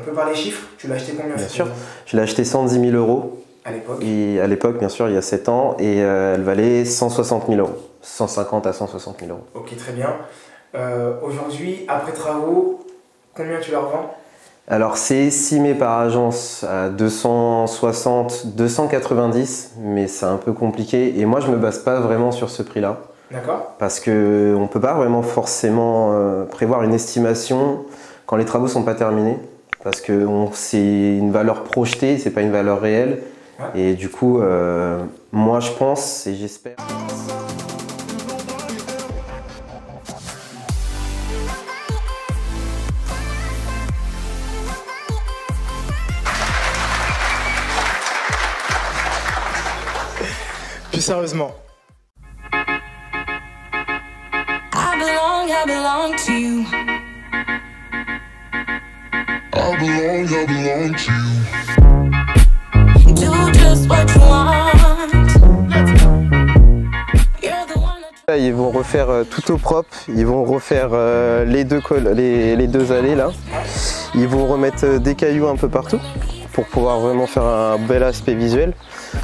On peut parler chiffres? Tu l'as acheté combien? Bien sûr. Je l'ai acheté 110 000 euros. À l'époque? Et à l'époque, bien sûr, il y a 7 ans. Et elle valait 160 000 euros. 150 à 160 000 euros. Ok, très bien. Aujourd'hui, après travaux, combien tu la revends? Alors c'est estimé par agence à 260, 290, mais c'est un peu compliqué. Et moi, je me base pas vraiment sur ce prix-là. D'accord. Parce qu'on ne peut pas vraiment forcément prévoir une estimation quand les travaux ne sont pas terminés. Parce que c'est une valeur projetée, c'est pas une valeur réelle. Ouais. Et du coup, moi je pense et j'espère. Plus sérieusement. I belong to you. I belong to you. Do just what you want. You're the one that... Ils vont refaire tout au propre, ils vont refaire les deux allées là. Ils vont remettre des cailloux un peu partout pour pouvoir vraiment faire un bel aspect visuel.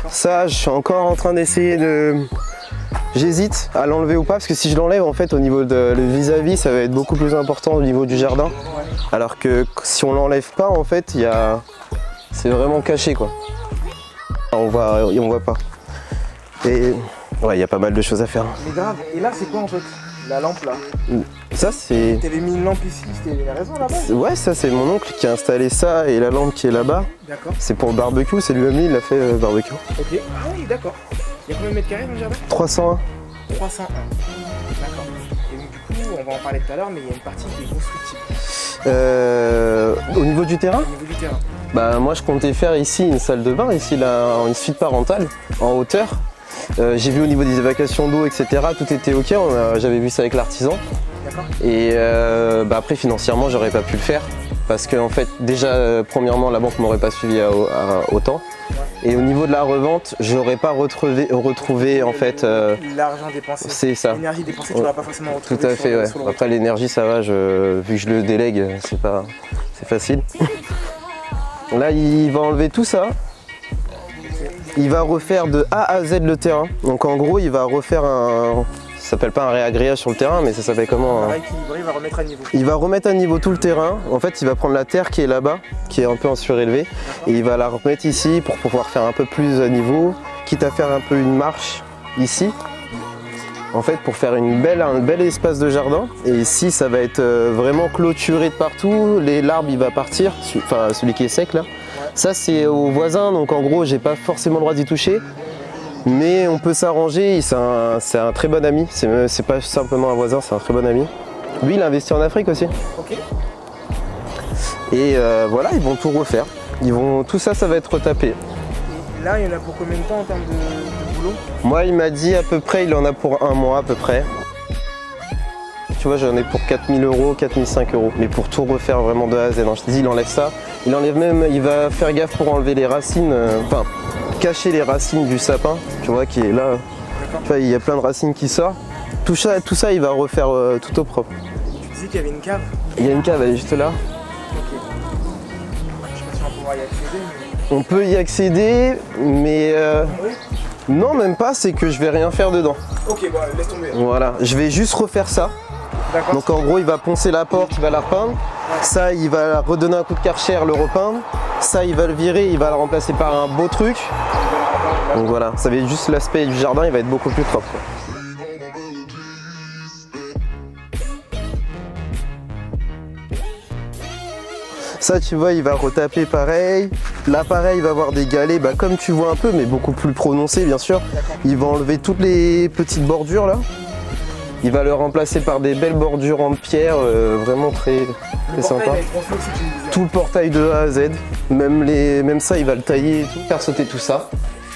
Ça, je suis encore en train d'essayer de... J'hésite à l'enlever ou pas, parce que si je l'enlève, en fait, au niveau de le vis-à-vis, ça va être beaucoup plus important au niveau du jardin. Alors que si on l'enlève pas, en fait, c'est vraiment caché, quoi. On voit pas. Et ouais, il y a pas mal de choses à faire. Mais grave. Et là, c'est quoi en fait? La lampe là? Ça, c'est... T'avais mis une lampe ici, c'était la raison là-bas? Ouais, ça, c'est mon oncle qui a installé ça, et la lampe qui est là-bas. D'accord. C'est pour le barbecue, c'est lui-même, il a fait barbecue. Ok. Ah oui, d'accord. Il y a combien de mètres carrés dans le jardin? 301. 301. D'accord. Et donc, du coup, on va en parler tout à l'heure, mais il y a une partie qui est constructible. Au niveau du terrain? Au niveau du terrain. Bah, moi, je comptais faire ici une salle de bain, ici, là, une suite parentale, en hauteur. J'ai vu au niveau des évacuations d'eau, etc., tout était ok, j'avais vu ça avec l'artisan. D'accord. Et après, financièrement, j'aurais pas pu le faire. Parce que, en fait, déjà, premièrement, la banque m'aurait pas suivi à autant. Et au niveau de la revente, j'aurais pas retrouvé en fait l'argent dépensé. C'est ça. L'énergie dépensée, tu l'auras pas forcément retrouvé. Tout à fait, ouais. Après l'énergie, ça va, vu que je le délègue, c'est facile. Là, il va enlever tout ça. Il va refaire de A à Z le terrain. Donc en gros, il va refaire ça s'appelle pas un réagréage sur le terrain, mais ça s'appelle comment? Il va remettre à niveau. Il va remettre à niveau tout le terrain. En fait, il va prendre la terre qui est là-bas, qui est un peu en surélevé, et il va la remettre ici pour pouvoir faire un peu plus à niveau, quitte à faire un peu une marche ici. En fait, pour faire un bel espace de jardin. Et ici, ça va être vraiment clôturé de partout. L'arbre, il va partir, enfin celui qui est sec là. Ça, c'est aux voisins, donc en gros, j'ai pas forcément le droit d'y toucher. Mais on peut s'arranger, c'est un très bon ami, c'est pas simplement un voisin, c'est un très bon ami. Lui, il a investi en Afrique aussi. Ok. Et voilà, ils vont tout refaire. Tout ça, ça va être retapé. Et là, il y en a pour combien de temps en termes de boulot? Moi, il m'a dit à peu près, il en a pour 1 mois à peu près. Tu vois, j'en ai pour 4 000 euros, 4 500 euros. Mais pour tout refaire vraiment de A à Z. Je te dis, il enlève ça. Il enlève même, il va faire gaffe pour enlever les racines, cacher les racines du sapin, tu vois, qui est là. Tu vois, il y a plein de racines qui sortent. Tout ça, il va refaire tout au propre. Tu disais qu'il y avait une cave? Il y a une cave, elle est juste là. Ok. Je sais pas si on va pouvoir y accéder, mais... On peut y accéder, mais... non, même pas, c'est que je vais rien faire dedans. Ok, bah laisse tomber. Voilà, je vais juste refaire ça. D'accord. Donc en gros, il va poncer la porte, il va la repeindre. Ouais. Ça, il va redonner un coup de Karcher, le repeindre. Ça, il va le virer, il va le remplacer par un beau truc. Donc voilà, ça va être juste l'aspect du jardin, il va être beaucoup plus propre. Ça, tu vois, il va retaper pareil. Là, pareil, il va avoir des galets, comme tu vois un peu, mais beaucoup plus prononcés, bien sûr. Il va enlever toutes les petites bordures, là. Il va le remplacer par des belles bordures en pierre, vraiment très sympa. Tout le portail de A à Z, même ça, il va le tailler et tout. Faire sauter tout ça.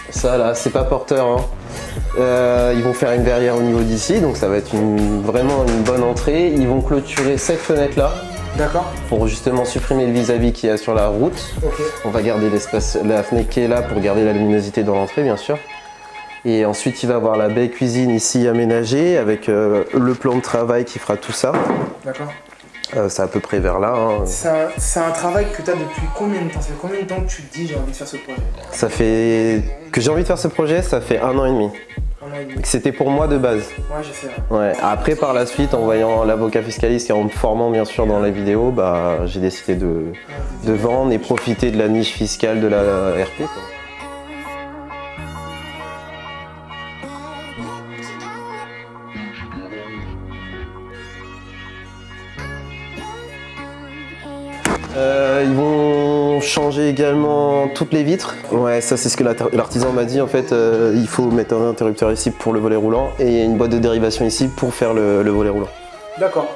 Ça, là, c'est pas porteur, hein. Ils vont faire une verrière au niveau d'ici, donc ça va être vraiment une bonne entrée. Ils vont clôturer cette fenêtre-là. D'accord. Pour justement supprimer le vis-à-vis qu'il y a sur la route. Okay. On va garder l'espace, la fenêtre qui est là pour garder la luminosité dans l'entrée, bien sûr. Et ensuite, il va avoir la baie cuisine ici aménagée avec le plan de travail qui fera tout ça. D'accord. C'est à peu près vers là. Hein. C'est un travail que tu as depuis combien de temps? Ça fait combien de temps que tu te dis j'ai envie de faire ce projet? Ça fait que j'ai envie de faire ce projet, ça fait 1 an et demi. C'était pour moi de base. Ouais, je sais. Ouais. Après, par la suite, en voyant l'avocat fiscaliste et en me formant bien sûr dans la vidéo, bah, j'ai décidé de vendre et profiter de la niche fiscale de la RP. Quoi. Ils vont changer également toutes les vitres. Ouais, ça c'est ce que l'artisan m'a dit en fait. Il faut mettre un interrupteur ici pour le volet roulant et une boîte de dérivation ici pour faire le volet roulant. D'accord.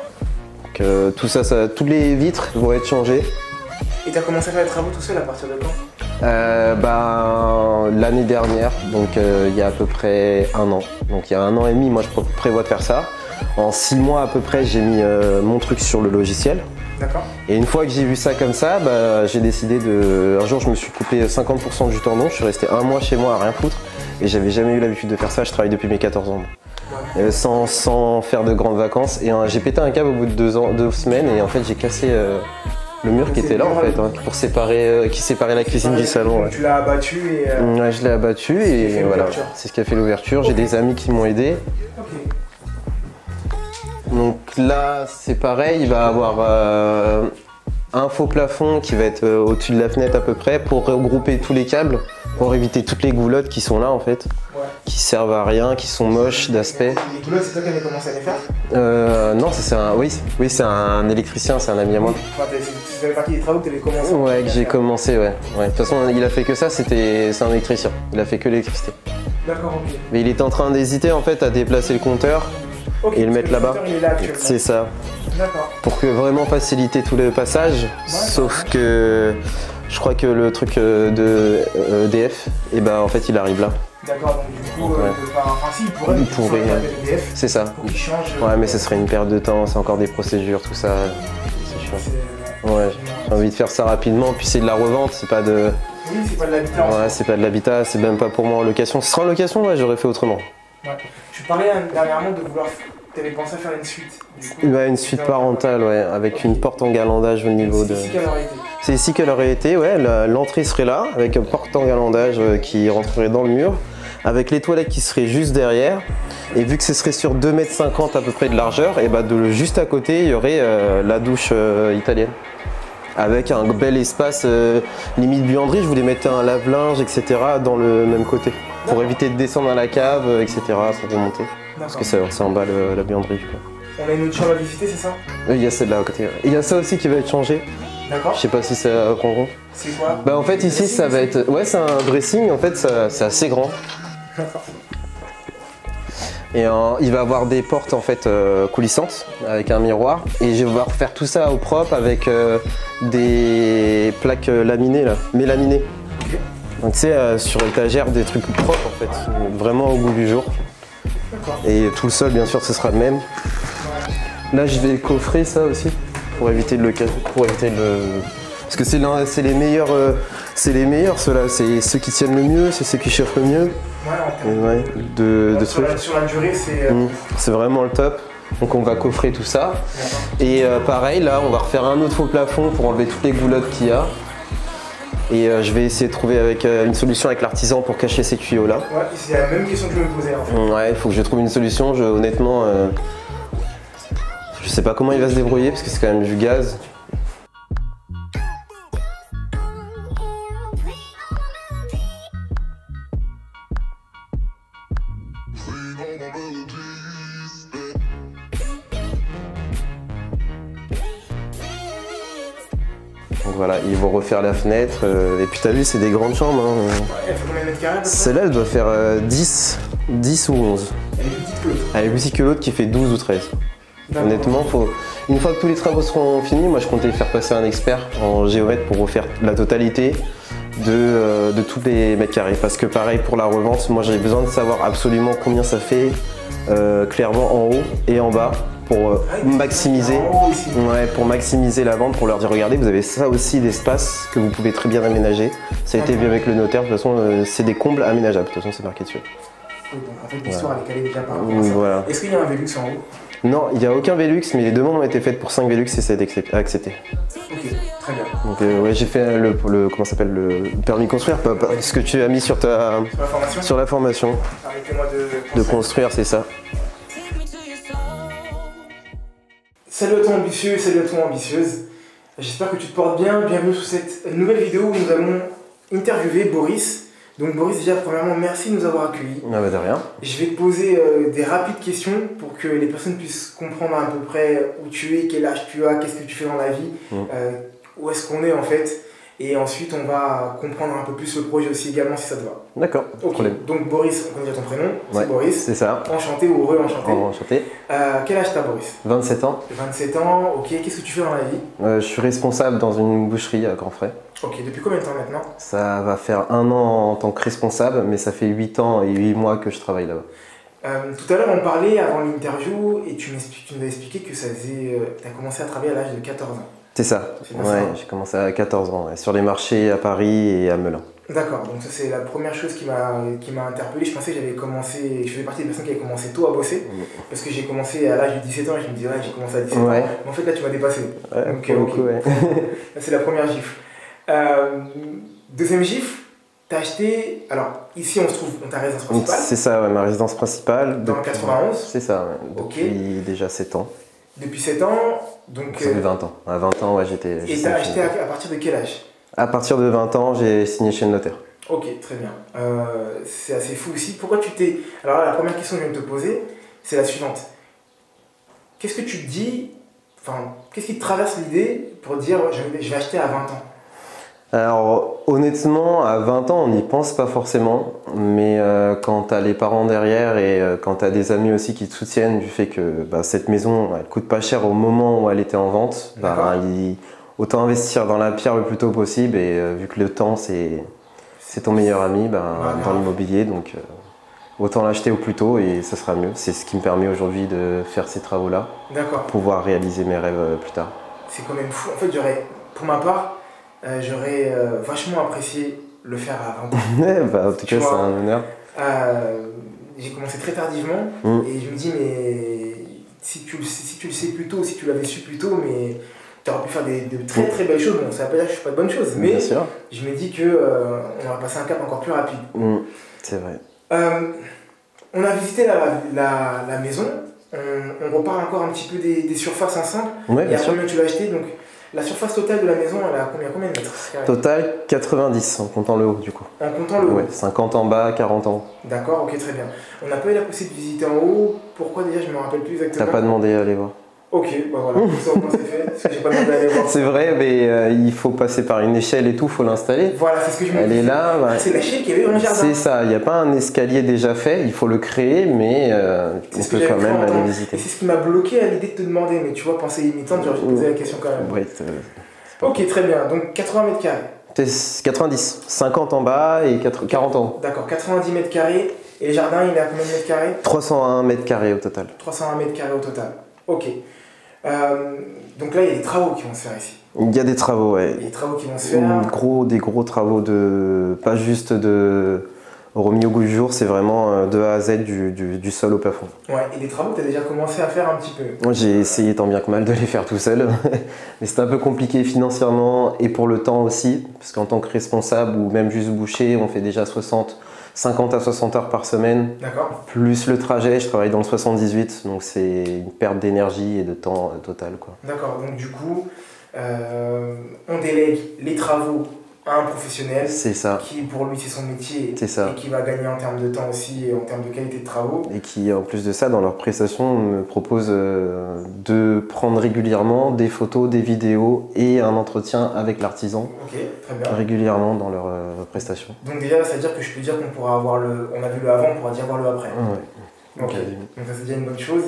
Donc tout ça, toutes les vitres vont être changées. Et tu as commencé à faire les travaux tout seul à partir de quand? L'année dernière, donc il y a à peu près 1 an. Donc il y a 1 an et demi, moi je prévois de faire ça. En 6 mois à peu près, j'ai mis mon truc sur le logiciel. D'accord. Et une fois que j'ai vu ça comme ça, bah, j'ai décidé de... Un jour, je me suis coupé 50% du tendon. Je suis resté 1 mois chez moi à rien foutre. Et j'avais jamais eu l'habitude de faire ça. Je travaille depuis mes 14 ans. Sans faire de grandes vacances. Et j'ai pété un câble au bout de 2 semaines. Et en fait, j'ai cassé le mur qui était là, en fait, hein, pour qui séparait la cuisine du salon. Ouais. Tu l'as abattu et... Ouais, je l'ai abattu et voilà. C'est ce qui a fait l'ouverture. J'ai des amis qui m'ont aidé. Donc là, c'est pareil, il va avoir un faux plafond qui va être au-dessus de la fenêtre à peu près pour regrouper tous les câbles, pour éviter toutes les goulottes qui sont là en fait, qui servent à rien, qui sont moches d'aspect. Les goulottes, c'est toi qui avais commencé à les faire? Non, oui, c'est un électricien, c'est un ami à moi. Enfin, ça fait partie des travaux que tu avais commencé? Ouais, que j'ai commencé, ouais. De toute façon, il a fait que ça, c'est un électricien, il a fait que l'électricité. D'accord, ok. Mais il était en train d'hésiter en fait à déplacer le compteur. Okay, et le mettre là-bas. C'est ça. D'accord. Pour que vraiment faciliter tout le passage. Sauf que je crois que le truc de EDF, et ben en fait il arrive là. D'accord, donc du coup, il pourrait EDF. C'est ça. Ouais, mais ce serait une perte de temps, c'est encore des procédures, tout ça. C'est chiant. Ouais, j'ai envie de faire ça rapidement, puis c'est de la revente, c'est pas de. Oui, c'est pas de l'habitat. Ouais, c'est pas de l'habitat, c'est même pas pour moi en location. Ce sera en location, ouais, j'aurais fait autrement. Ouais. Tu parlais dernièrement de vouloir. Tu avais pensé à faire une suite. Du coup, ouais, une suite parentale, ouais, avec une porte en galandage au niveau de. C'est ici qu'elle aurait été. C'est ici qu'elle aurait été, ouais. L'entrée serait là, avec une porte en galandage qui rentrerait dans le mur, avec les toilettes qui seraient juste derrière. Et vu que ce serait sur 2,50 m à peu près de largeur, et bah juste à côté, il y aurait la douche italienne. Avec un bel espace, limite buanderie, je voulais mettre un lave-linge, etc. dans le même côté. Pour éviter de descendre à la cave, etc. pour remonter. Parce que c'est en bas la buanderie. Quoi. On a une autre chambre à visiter, c'est ça? Oui, il y a celle-là à côté. Et il y a ça aussi qui va être changé. D'accord. Je sais pas si ça prend rond. C'est quoi? Bah en fait ici ça va être... Ouais, c'est un dressing, en fait c'est assez grand. D'accord. Et il va avoir des portes en fait coulissantes avec un miroir. Et je vais devoir faire tout ça au propre avec des plaques laminées là, mélaminées. Okay. Donc tu sais, sur étagère des trucs propres en fait, vraiment au goût du jour. Et tout le sol bien sûr ce sera le même. Là je vais coffrer ça aussi pour éviter de le casser, parce que c'est les meilleurs ceux-là, c'est ceux qui tiennent le mieux, c'est ceux qui chauffent le mieux. Ouais, de trucs. Sur la durée c'est vraiment le top. Donc on va coffrer tout ça. Et pareil là on va refaire un autre faux plafond pour enlever toutes les goulottes qu'il y a. Et je vais essayer de trouver une solution avec l'artisan pour cacher ces tuyaux là. Ouais, c'est la même question que je me posais en fait. Ouais, il faut que je trouve une solution, honnêtement je sais pas comment il va se débrouiller parce que c'est quand même du gaz. Donc voilà, ils vont refaire la fenêtre. Et puis t'as vu, c'est des grandes chambres. Hein. Ouais, elle fait combien de mètres carrés? Celle-là, elle doit faire 10 ou 11. Elle est plus petite que l'autre. Elle est plus petite que l'autre qui fait 12 ou 13. Honnêtement, une fois que tous les travaux seront finis, moi je comptais faire passer un expert en géomètre pour refaire la totalité de tous les mètres carrés. Parce que pareil pour la revente, moi j'ai besoin de savoir absolument combien ça fait clairement en haut et en bas pour maximiser, pour maximiser la vente, pour leur dire regardez vous avez ça aussi d'espace que vous pouvez très bien aménager. Ça a été vu avec le notaire, de toute façon c'est des combles aménageables, de toute façon c'est marqué dessus. Oui, donc en fait l'histoire elle est calée déjà par rapport à ça. Voilà. Est-ce qu'il y a un Velux en haut? Non, il n'y a aucun Velux, mais les demandes ont été faites pour 5 Velux et c'est accepté. Ok, très bien. Donc ouais, j'ai fait comment ça s'appelle, le permis de construire, ce que tu as mis sur Sur la formation, sur la formation. arrêtez-moi De construire, c'est ça. Take me to your soul. Salut à toi ambitieux, salut à toi ambitieuse. J'espère que tu te portes bien. Bienvenue sur cette nouvelle vidéo où nous allons interviewer Boris. Donc Boris, déjà premièrement, merci de nous avoir accueillis. Ah bah de rien. Je vais te poser des rapides questions pour que les personnes puissent comprendre à peu près où tu es, quel âge tu as, qu'est-ce que tu fais dans la vie, où est-ce qu'on est en fait. Et ensuite, on va comprendre un peu plus le projet aussi également si ça te va. D'accord, Ok, problème. donc Boris, on connaît déjà ton prénom, Ouais, c'est Boris. c'est ça. Enchanté ou heureux, enchanté. Enchanté. Quel âge t'as Boris? 27 ans. 27 ans, ok. Qu'est-ce que tu fais dans la vie? Je suis responsable dans une boucherie à Grandfray. Ok, depuis combien de temps maintenant? Ça va faire 1 an en tant que responsable, mais ça fait 8 ans et 8 mois que je travaille là-bas. Tout à l'heure, on parlait avant l'interview et tu nous as expliqué que tu as commencé à travailler à l'âge de 14 ans. C'est ça. C'est bien ça, Ouais, hein. j'ai commencé à 14 ans, ouais, sur les marchés à Paris et à Melun. D'accord, donc ça c'est la première chose qui m'a interpellé. Je pensais que je faisais partie des personnes qui avaient commencé tôt à bosser, parce que j'ai commencé à l'âge de 17 ans et je me disais, ouais, j'ai commencé à 17 ans. Ouais. Mais en fait, là, tu m'as dépassé. Ouais, Donc, pour le ok. coup, ouais. Ça, c'est la première gifle. Deuxième gifle, t'as acheté. Alors, ici, on se trouve dans ta résidence principale, C'est ça, ouais, ma résidence principale. dans le 91, C'est ça, ouais, Ok. depuis déjà 7 ans. depuis 7 ans. Donc, Ça fait 20 ans. À 20 ans, ouais, j'étais. et t'as acheté à partir de quel âge? À partir de 20 ans, j'ai signé chez le notaire. Ok, très bien. C'est assez fou aussi. Pourquoi tu t'es. Alors là, la première question que je viens de te poser, c'est la suivante. Qu'est-ce que tu te dis, enfin, qu'est-ce qui te traverse l'idée pour dire je vais acheter à 20 ans? Alors honnêtement, à 20 ans, on n'y pense pas forcément, mais quand tu as les parents derrière et quand tu as des amis aussi qui te soutiennent du fait que cette maison, elle coûte pas cher au moment où elle était en vente, autant investir dans la pierre le plus tôt possible et vu que le temps c'est ton meilleur ami dans l'immobilier, donc autant l'acheter au plus tôt et ça sera mieux. C'est ce qui me permet aujourd'hui de faire ces travaux-là, D'accord. pour pouvoir réaliser mes rêves plus tard. C'est quand même fou. En fait, pour ma part, j'aurais vachement apprécié le faire à 20 ans. En tout cas, c'est un honneur. J'ai commencé très tardivement et je me dis, mais si tu le sais plus tôt, si tu l'avais su plus tôt, mais tu aurais pu faire de très très belles choses. Bon, ça ne veut pas dire que je ne fais pas de bonnes choses, mais Bien sûr. je me dis qu'on va passer un cap encore plus rapide. C'est vrai. On a visité la maison, on repart encore un petit peu des surfaces ensemble. Ouais, Et bien à sûr. combien tu l'as acheté? Donc, la surface totale de la maison, elle a combien de mètres carrés? Total 90 en comptant le haut du coup. En comptant le haut. Ouais, 50 en bas, 40 en haut. D'accord, ok, très bien. On n'a pas eu la possibilité de visiter en haut. Pourquoi déjà? Je ne me rappelle plus exactement. T'as pas demandé à aller voir. Ok, bah voilà, tout ça au moins c'est fait. Parce que j'ai pas demandé à aller voir. C'est vrai, mais il faut passer par une échelle et tout, faut l'installer. Voilà, c'est ce que je me Elle disais. est là. C'est la chaîne qu'il y avait dans le jardin. C'est ça, il n'y a pas un escalier déjà fait, il faut le créer, mais C'est on ce que peut j'avais quand cru même aller entendre. visiter. Et c'est ce qui m'a bloqué à l'idée de te demander. Mais tu vois, pensée imitante, genre j'ai posé la question quand même. Ouais, Ok, très bien. Donc 80 mètres carrés. c'est 90, 50 en bas et 40 en haut. D'accord, 90 mètres carrés. Et le jardin, il est à combien de mètres carrés? 301 mètres carrés au total. 301 mètres carrés au total. Ok. Donc là, il y a des travaux qui vont se faire ici. Il y a des travaux, ouais. Il y a des travaux qui vont se faire. Des gros travaux pas juste de remis au goût du jour, c'est vraiment de A à Z du sol au plafond. Ouais, et des travaux que tu as déjà commencé à faire un petit peu. Moi j'ai essayé tant bien que mal de les faire tout seul, mais c'était un peu compliqué financièrement et pour le temps aussi, parce qu'en tant que responsable ou même juste boucher, on fait déjà 50 à 60 heures par semaine, D'accord. plus le trajet, je travaille dans le 78, donc c'est une perte d'énergie et de temps total, quoi. D'accord, donc du coup, on délègue les travaux à un professionnel C'est ça. qui, pour lui, c'est son métier C'est ça. et qui va gagner en termes de temps aussi et en termes de qualité de travaux. Et qui, en plus de ça, dans leurs prestations, me propose de prendre régulièrement des photos, des vidéos et un entretien avec l'artisan Ok, très bien. régulièrement dans leurs prestations. Donc déjà, ça veut dire que je peux dire qu'on pourra avoir on a vu le avant, on pourra dire voir le après. Ouais. Ok, donc ça c'est déjà une bonne chose.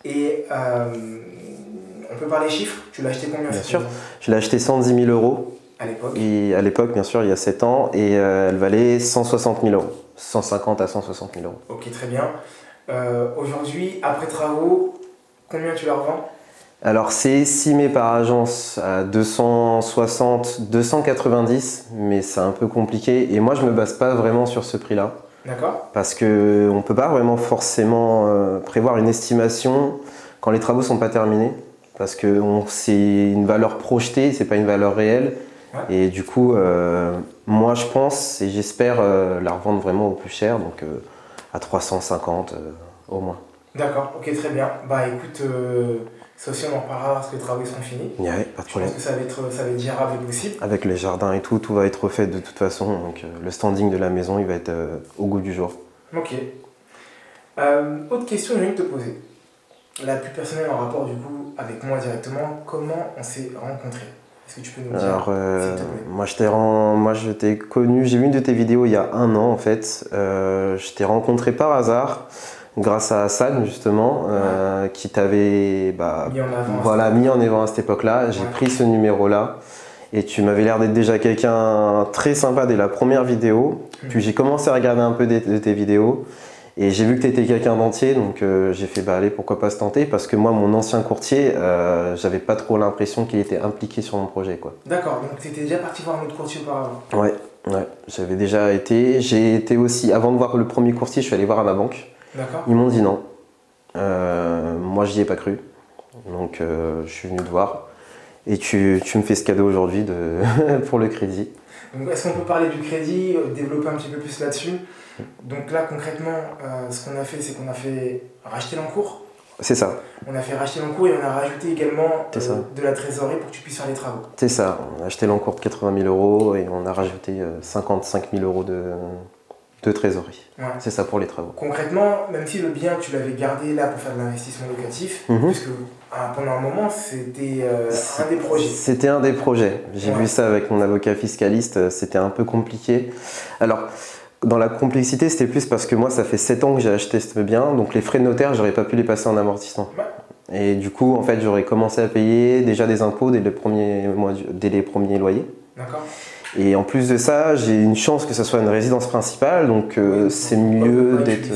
Et on peut parler chiffres, tu l'as acheté combien Bien cette sûr. maison Je l'ai acheté 110 000 euros. à l'époque? Et à l'époque, bien sûr, il y a 7 ans, et elle valait 160 000 euros. 150 à 160 000 euros. Ok, très bien. Aujourd'hui, après travaux, combien tu la revends? Alors, c'est estimé par agence à 260, 290, mais c'est un peu compliqué. Et moi, je me base pas vraiment sur ce prix-là. D'accord. Parce qu'on ne peut pas vraiment forcément prévoir une estimation quand les travaux sont pas terminés, parce que c'est une valeur projetée, c'est pas une valeur réelle. Ouais. Et du coup, moi je pense et j'espère la revendre vraiment au plus cher, donc à 350 au moins. D'accord, ok, très bien. Bah écoute, ça aussi on en reparlera lorsque les travaux seront finis. Ouais, pas de Je problème. pense que ça va être gérable et possible. Avec les jardins et tout va être refait de toute façon, donc le standing de la maison il va être au goût du jour. Ok. Autre question que j'ai envie de te poser. La plus personnelle en rapport du coup avec moi directement, comment on s'est rencontrés? Est-ce que tu peux nous dire, Alors, s'il te plaît? moi je t'ai connu, j'ai vu une de tes vidéos il y a 1 an en fait. Je t'ai rencontré par hasard grâce à Hassan justement, qui t'avait Mis en avant. voilà, mis en avant à cette époque-là. J'ai Ouais. pris ce numéro-là et tu m'avais l'air d'être déjà quelqu'un très sympa dès la première vidéo. Puis j'ai commencé à regarder un peu de tes vidéos. Et j'ai vu que tu étais quelqu'un d'entier, donc j'ai fait bah allez, pourquoi pas se tenter, parce que moi, mon ancien courtier, j'avais pas trop l'impression qu'il était impliqué sur mon projet, quoi. D'accord, donc tu étais déjà parti voir un autre courtier auparavant. Ouais, j'avais déjà été. J'ai été aussi, avant de voir le premier courtier, je suis allé voir à ma banque. D'accord. Ils m'ont dit non. Moi, j'y ai pas cru. Donc je suis venu te voir. Et tu me fais ce cadeau aujourd'hui pour le crédit. Donc est-ce qu'on peut parler du crédit, développer un petit peu plus là-dessus? Donc là concrètement, ce qu'on a fait, c'est qu'on a fait racheter l'encours. C'est ça. On a fait racheter l'encours et on a rajouté également C'est ça. de la trésorerie pour que tu puisses faire les travaux. C'est ça. On a acheté l'encours de 80 000 € et on a rajouté 55 000 € de trésorerie. Ouais. C'est ça pour les travaux. Concrètement, même si le bien tu l'avais gardé là pour faire de l'investissement locatif, puisque pendant un moment c'était un des projets. C'était un des projets. J'ai vu ça avec mon avocat fiscaliste, c'était un peu compliqué. Alors, dans la complexité, c'était plus parce que moi, ça fait 7 ans que j'ai acheté ce bien, donc les frais de notaire, j'aurais pas pu les passer en amortissement. Ouais. Et du coup, en fait, j'aurais commencé à payer déjà des impôts dès les premiers loyers. D'accord. Et en plus de ça, j'ai une chance que ce soit une résidence principale, donc c'est mieux d'être.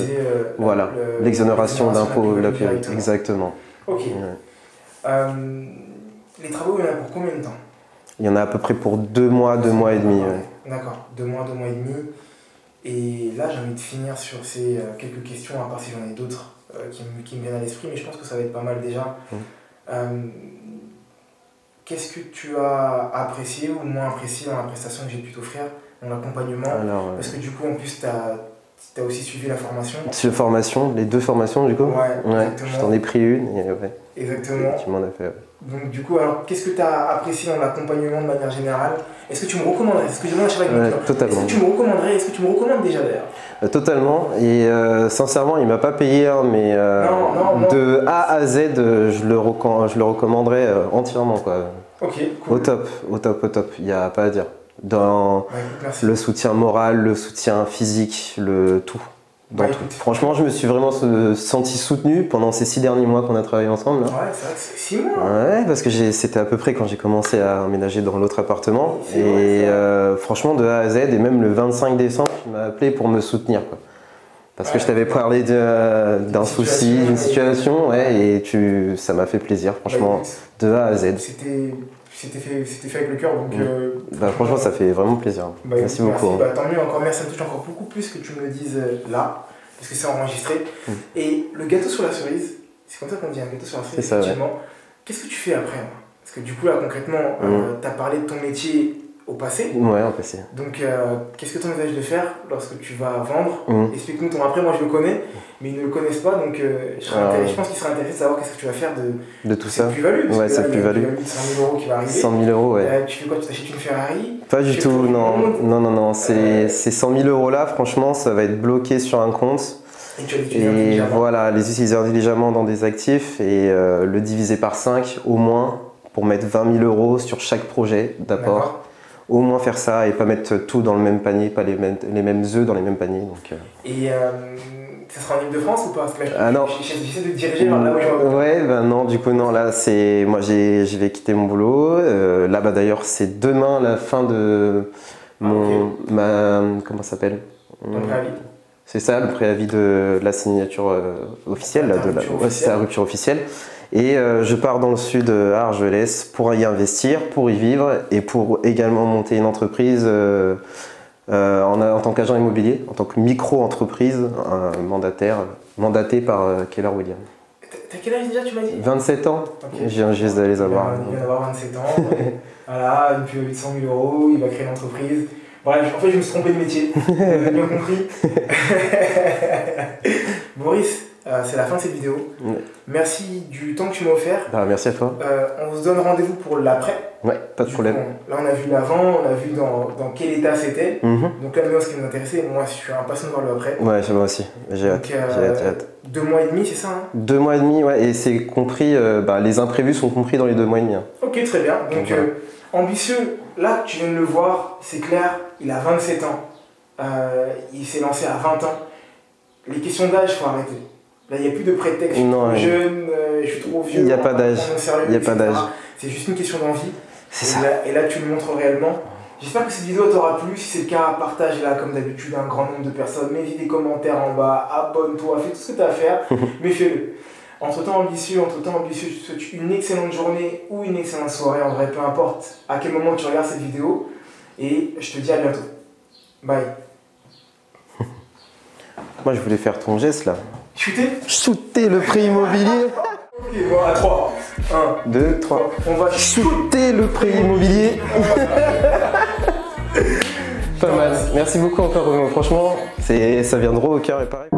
Voilà, l'exonération d'impôts. Exactement. Ok. Ouais. Les travaux, il y en a pour combien de temps? Il y en a à peu près pour 2 mois, 2 mois et demi. Ouais. D'accord, 2 mois, 2 mois et demi. Et là, j'ai envie de finir sur ces quelques questions, à part si j'en ai d'autres qui me viennent à l'esprit, mais je pense que ça va être pas mal déjà. Qu'est-ce que tu as apprécié ou moins apprécié dans la prestation que j'ai pu t'offrir, dans l'accompagnement? Parce que du coup, en plus, tu as aussi suivi la formation. Sur formation, les 2 formations du coup? Ouais, exactement. Je t'en ai pris une et ouais. Exactement. Tu m'en as fait. Ouais. Donc du coup, alors qu'est-ce que tu as apprécié dans l'accompagnement de manière générale? Est-ce que tu me recommanderais? Est-ce que je demande à chaque totalement. Est-ce que tu me recommanderais? Est-ce que tu me recommandes déjà d'ailleurs? Totalement. Et sincèrement, il m'a pas payé, hein, mais non. de A à Z, je le recommanderais entièrement, quoi. Ok, cool. Au top. Il n'y a pas à dire. Dans Merci. le soutien moral, le soutien physique, le tout. Écoute. Franchement, je me suis vraiment senti soutenu pendant ces 6 derniers mois qu'on a travaillé ensemble. Là. Ouais, c'est vrai que c'est 6 mois. Ouais, parce que c'était à peu près quand j'ai commencé à emménager dans l'autre appartement. Franchement, de A à Z, et même le 25 décembre, tu m'as appelé pour me soutenir, quoi. Parce que je t'avais parlé d'un souci, d'une situation, et ça m'a fait plaisir, franchement, de A à Z. C'était fait avec le cœur, donc... franchement, ça fait vraiment plaisir. Merci beaucoup. Merci. Tant mieux, encore merci, ça me touche encore beaucoup plus que tu me le dises là, parce que c'est enregistré. Et le gâteau sur la cerise, c'est comme ça qu'on dit, un gâteau sur la cerise, effectivement. Ouais. Qu'est-ce que tu fais après? Parce que du coup, là, concrètement, tu as parlé de ton métier au passé. Ouais, au passé. Donc, qu'est-ce que tu envisages de faire lorsque tu vas vendre? Explique-nous ton après, moi je le connais, mais ils ne le connaissent pas, donc je pense qu'ils seraient intéressés de savoir qu'est-ce que tu vas faire de tout ça. Plus-value. Ouais, cette plus-value. 100 000 € qui va arriver. 100 000 €, ouais. Tu fais quoi? Tu t'achètes une Ferrari? Pas du tout, non. Ces 100 000 € là, franchement, ça va être bloqué sur un compte. Et tu vas l'utiliser intelligemment. Voilà, les utiliser intelligemment dans des actifs et le diviser par 5 au moins pour mettre 20 000 € sur chaque projet d'apport. Au moins faire ça et pas mettre tout dans le même panier, pas les mêmes œufs dans les mêmes paniers. Donc, Et ça sera en Ile-de-France ou pas? Parce que là, non. J'essaie de diriger vers là où je vais. Ouais, non, du coup, non, là, moi, je vais quitter mon boulot. Là, d'ailleurs, c'est demain la fin de comment ça s'appelle? Ton préavis. C'est ça, le préavis de la signature officielle. C'est la rupture officielle. Et je pars dans le sud à Argelès pour y investir, pour y vivre et pour également monter une entreprise en tant qu'agent immobilier, en tant que micro-entreprise mandatée par Keller Williams. T'as quel âge déjà, tu m'as dit? 27 ans, Ok. je viens juste de les avoir. Il vient d'avoir 27 ans. Voilà, une plus de 100 000 euros, il va créer une entreprise. Bref, en fait, je me suis trompé de métier. Vous avez bien compris. Boris, c'est la fin de cette vidéo. Ouais. Merci du temps que tu m'as offert. Bah, merci à toi. On se donne rendez-vous pour l'après. Ouais, pas de Du problème. coup, là, on a vu l'avant, on a vu dans quel état c'était. Mhm. Donc là, maintenant, ce qui nous intéressait, moi, je suis impatient de voir le après. Ouais, moi aussi. J'ai hâte. Donc, J'ai hâte, j'ai hâte. 2 mois et demi, c'est ça, hein? 2 mois et demi, ouais, et c'est compris, les imprévus sont compris dans les 2 mois et demi. Hein. Ok, très bien. Donc, Voilà. ambitieux, là, tu viens de le voir, c'est clair, il a 27 ans. Il s'est lancé à 20 ans. Les questions d'âge, il faut arrêter. Là, il n'y a plus de prétexte. Je suis Non, trop ouais. jeune, je suis trop vieux. Il n'y a on pas va d'âge. prendre au sérieux, Il n'y a pas etc. d'âge. C'est juste une question d'envie. C'est Et ça. là- Et là, tu le montres réellement. J'espère que cette vidéo t'aura plu. Si c'est le cas, partage-la comme d'habitude à un grand nombre de personnes. Mets des commentaires en bas, abonne-toi, fais tout ce que tu as à faire, mais fais-le. Entre-temps ambitieux, je te souhaite une excellente journée ou une excellente soirée, en vrai, peu importe à quel moment tu regardes cette vidéo. Et je te dis à bientôt. Bye. Moi, je voulais faire ton geste là. Shooter? Shooter le prix immobilier. Ok, bon, à 3. 1, 2, 3. on va Shooter le prix immobilier. Pas mal. Merci beaucoup encore, Romain. Franchement, ça vient droit au cœur et pareil.